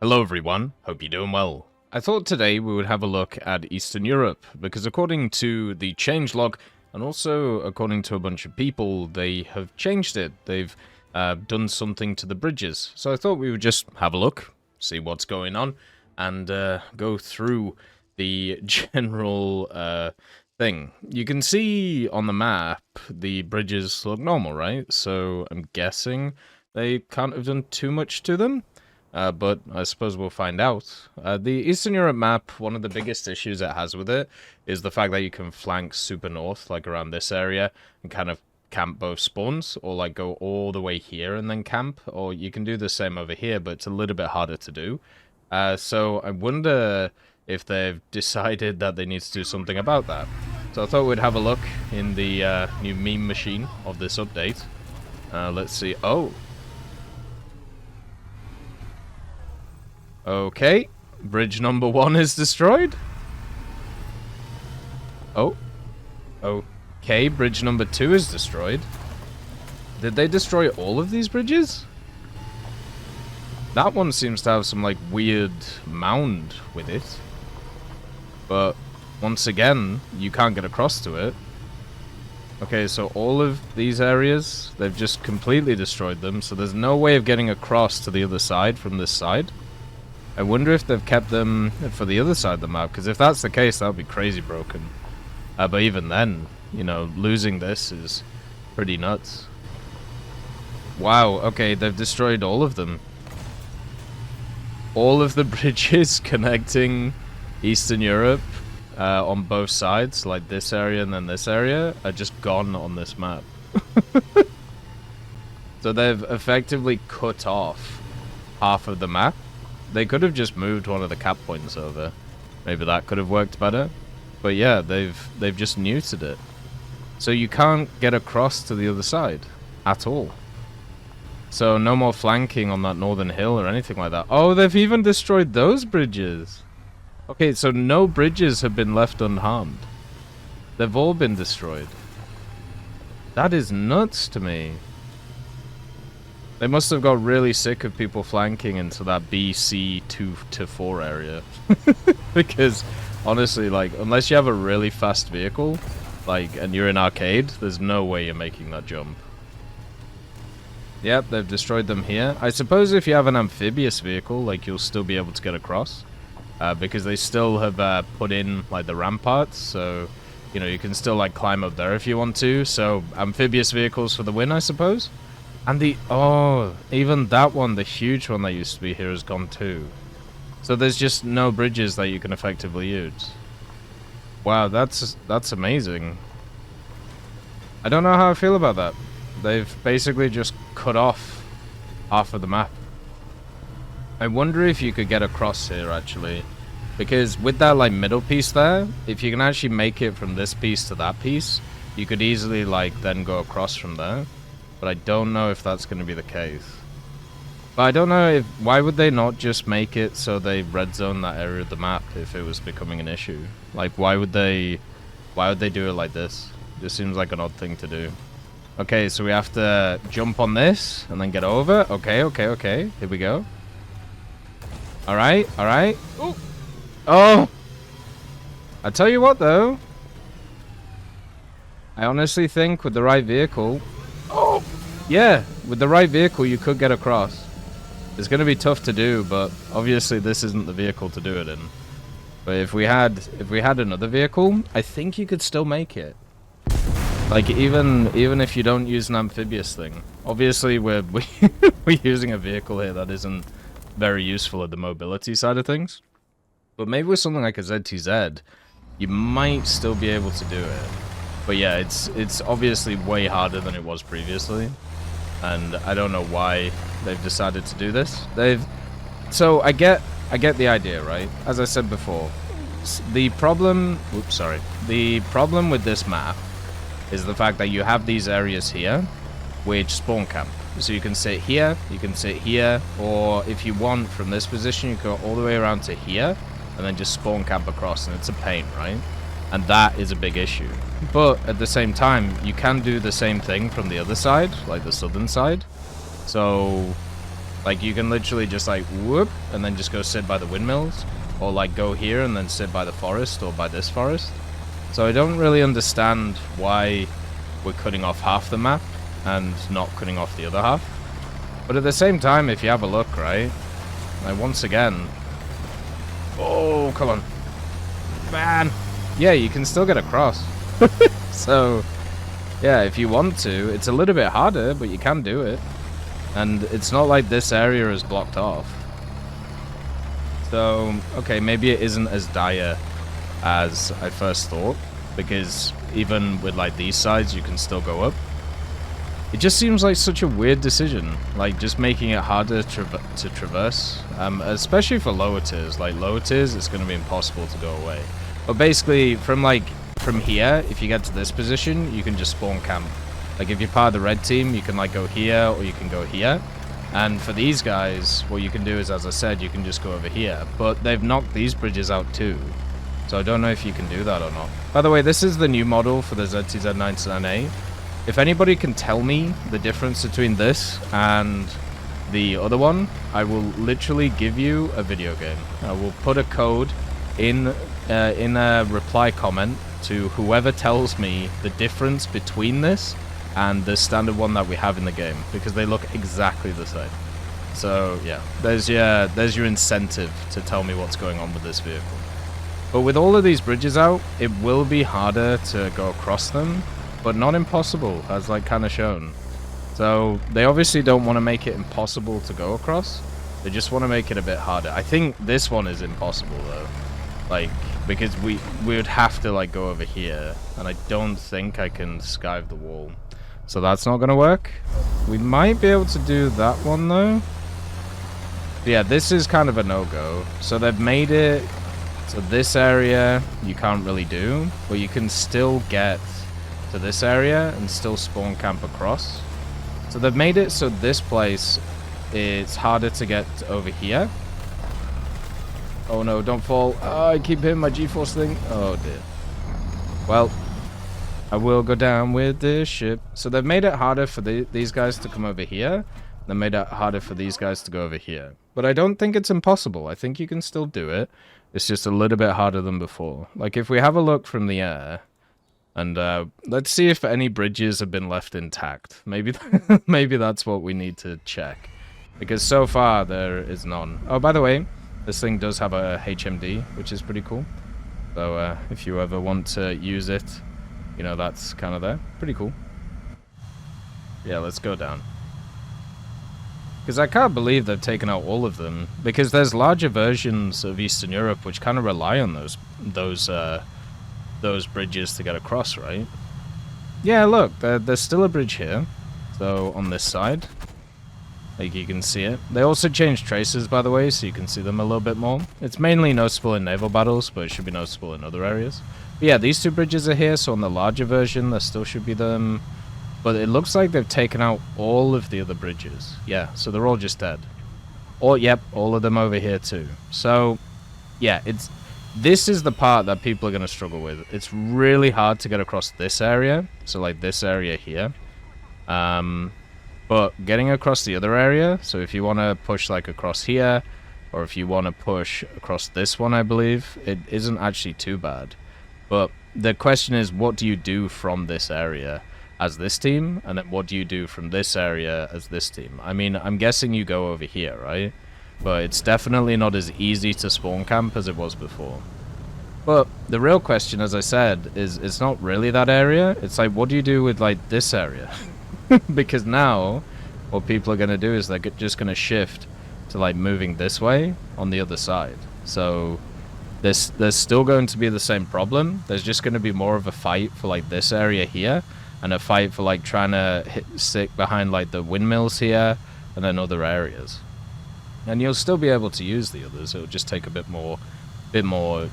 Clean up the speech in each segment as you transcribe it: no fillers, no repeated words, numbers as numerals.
Hello everyone, hope you're doing well. I thought today we would have a look at Eastern Europe, because according to the Changelog, and also according to a bunch of people, they have changed it. They've done something to the bridges. So I thought we would just have a look, see what's going on, and go through the general thing. You can see on the map, the bridges look normal, right? So I'm guessing they can't have done too much to them. But I suppose we'll find out. The Eastern Europe map, one of the biggest issues it has with it is the fact that you can flank super north, like around this area, and kind of camp both spawns, or like go all the way here and then camp, or you can do the same over here, but it's a little bit harder to do. So I wonder if they've decided that they need to do something about that. So I thought we'd have a look in the new meme machine of this update. Let's see. Oh! Okay, bridge number 1 is destroyed. Oh. Okay, bridge number 2 is destroyed. Did they destroy all of these bridges? That one seems to have some, like, weird mound with it. But, once again, you can't get across to it. Okay, so all of these areas, they've just completely destroyed them, so there's no way of getting across to the other side from this side. I wonder if they've kept them for the other side of the map, because if that's the case, that would be crazy broken. But even then, you know, losing this is pretty nuts. Wow, okay, they've destroyed all of them. All of the bridges connecting Eastern Europe on both sides, like this area and then this area, are just gone on this map. So they've effectively cut off half of the map. They could have just moved one of the cap points over. Maybe that could have worked better. But yeah, they've just neutered it. So you can't get across to the other side at all. So no more flanking on that northern hill or anything like that. Oh, they've even destroyed those bridges. Okay, so no bridges have been left unharmed. They've all been destroyed. That is nuts to me. They must have got really sick of people flanking into that BC 2 to 4 area. Because, honestly, like, unless you have a really fast vehicle, like, and you're in arcade, there's no way you're making that jump. Yep, they've destroyed them here. I suppose if you have an amphibious vehicle, like, you'll still be able to get across. Because they still have put in, like, the ramparts, so, you know, you can still, like, climb up there if you want to. So, amphibious vehicles for the win, I suppose. And even that one, the huge one that used to be here, is gone too. So there's just no bridges that you can effectively use. Wow, that's amazing. I don't know how I feel about that. They've basically just cut off half of the map. I wonder if you could get across here, actually. Because with that, like, middle piece there, if you can actually make it from this piece to that piece, you could easily, like, then go across from there. But I don't know if that's going to be the case. But I don't know if... Why would they not just make it so they red zone that area of the map if it was becoming an issue? Like, why would they do it like this? This seems like an odd thing to do. Okay, so we have to jump on this and then get over. Okay. Here we go. Alright. Ooh. Oh! I tell you what, though. I honestly think with the right vehicle... Oh! Yeah, with the right vehicle, you could get across. It's going to be tough to do, but obviously this isn't the vehicle to do it in. But if we had another vehicle, I think you could still make it. Like, even if you don't use an amphibious thing. Obviously, we're using a vehicle here that isn't very useful at the mobility side of things. But maybe with something like a ZTZ, you might still be able to do it. But yeah, it's obviously way harder than it was previously. And I don't know why they've decided to do this. So I get the idea, right? As I said before, the problem with this map is the fact that you have these areas here which spawn camp. So you can sit here, or if you want from this position, you go all the way around to here and then just spawn camp across, and it's a pain, right? And that is a big issue. But at the same time, you can do the same thing from the other side, like the southern side. So Like, you can literally just, like, whoop, and then just go sit by the windmills. Or, like, go here and then sit by the forest or by this forest. So I don't really understand why we're cutting off half the map and not cutting off the other half. But at the same time, if you have a look, right? Like, once again... Oh, come on. Man! Yeah, you can still get across. So, yeah, if you want to, it's a little bit harder, but you can do it. And it's not like this area is blocked off. So, okay, maybe it isn't as dire as I first thought, because even with, like, these sides, you can still go up. It just seems like such a weird decision, like, just making it harder to traverse, especially for lower tiers. Like, lower tiers, it's going to be impossible to go away. But basically, from here, if you get to this position, you can just spawn camp. Like, if you're part of the red team, you can, like, go here, or you can go here. And for these guys, what you can do is, as I said, you can just go over here. But they've knocked these bridges out too. So I don't know if you can do that or not. By the way, this is the new model for the ZTZ99A. If anybody can tell me the difference between this and the other one, I will literally give you a video game. I will put a code in a reply comment to whoever tells me the difference between this and the standard one that we have in the game, because they look exactly the same. So yeah, there's your incentive to tell me what's going on with this vehicle. But with all of these bridges out, it will be harder to go across them, but not impossible, as like kind of shown. So they obviously don't want to make it impossible to go across. They just want to make it a bit harder. I think this one is impossible though, like, because we would have to like go over here, and I don't think I can skive the wall. So that's not going to work. We might be able to do that one, though. Yeah, this is kind of a no-go. So they've made it so this area you can't really do, but you can still get to this area and still spawn camp across. So they've made it so this place, it's harder to get over here. Oh no, don't fall. Oh, I keep hitting my G-force thing. Oh dear. Well, I will go down with this ship. So they've made it harder for these guys to come over here. They made it harder for these guys to go over here. But I don't think it's impossible. I think you can still do it. It's just a little bit harder than before. Like, if we have a look from the air, and let's see if any bridges have been left intact. Maybe, maybe that's what we need to check. Because so far, there is none. Oh, by the way, this thing does have a HMD, which is pretty cool. So if you ever want to use it, you know, that's kind of there. Pretty cool. Yeah, let's go down. Because I can't believe they've taken out all of them. Because there's larger versions of Eastern Europe which kind of rely on those bridges to get across, right? Yeah, look, there's still a bridge here. So, on this side. Like, you can see it. They also changed traces, by the way, so you can see them a little bit more. It's mainly noticeable in naval battles, but it should be noticeable in other areas. But yeah, these two bridges are here, so on the larger version, there still should be them. But it looks like they've taken out all of the other bridges. Yeah, so they're all just dead. Or, yep, all of them over here too. So, yeah, this is the part that people are going to struggle with. It's really hard to get across this area. So, like, this area here. But getting across the other area, so if you want to push, like, across here, or if you want to push across this one, I believe, it isn't actually too bad. But the question is, what do you do from this area as this team? And then what do you do from this area as this team? I mean, I'm guessing you go over here, right? But it's definitely not as easy to spawn camp as it was before. But the real question, as I said, is it's not really that area. It's like, what do you do with, like, this area? Because now, what people are going to do is they're just going to shift to, like, moving this way on the other side. So there's still going to be the same problem. There's just going to be more of a fight for, like, this area here, and a fight for, like, trying to stick behind, like, the windmills here and then other areas. And you'll still be able to use the others. It'll just take a bit more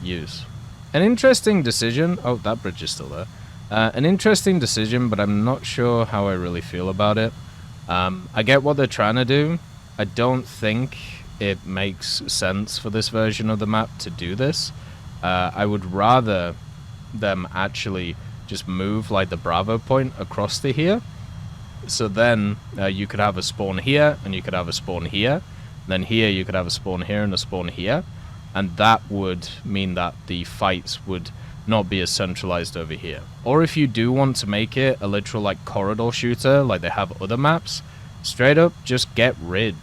use. An interesting decision. Oh, that bridge is still there. An interesting decision, but I'm not sure how I really feel about it. I get what they're trying to do. I don't think it makes sense for this version of the map to do this. I would rather them actually just move, like, the Bravo point across to here, So then you could have a spawn here, and you could have a spawn here. Then here you could have a spawn here and a spawn here. And that would mean that the fights would not be as centralized over here. Or if you do want to make it a literal like corridor shooter like they have other maps, straight up just get rid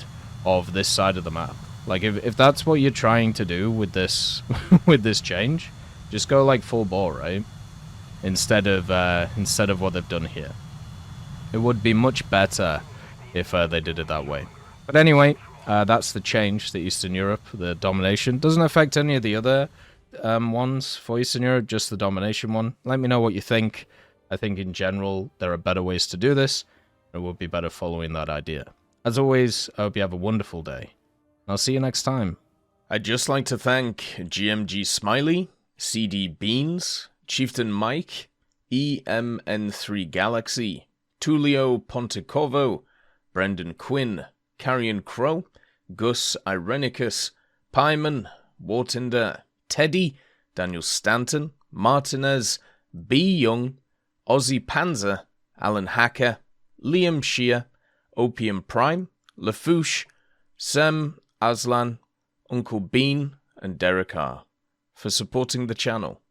of this side of the map. Like if that's what you're trying to do with this with this change, just go like full bore, right? Instead of what they've done here. It would be much better if they did it that way. But anyway, that's the change to Eastern Europe, the domination. Doesn't affect any of the other ones for Eastern Europe, just the domination one. Let me know what you think. I think in general there are better ways to do this. It would be better following that idea. As always, I hope you have a wonderful day. I'll see you next time. I'd just like to thank GMG Smiley, CD Beans, Chieftain Mike, EMN3 Galaxy, Tulio Pontecorvo, Brendan Quinn, Carrion Crow, Gus Irenicus, Pyman, Wartinder, Teddy, Daniel Stanton, Martinez, B. Young, Ozzy Panzer, Alan Hacker, Liam Shear, Opium Prime, Lafouche, Sem, Aslan, Uncle Bean, and Derek R. for supporting the channel.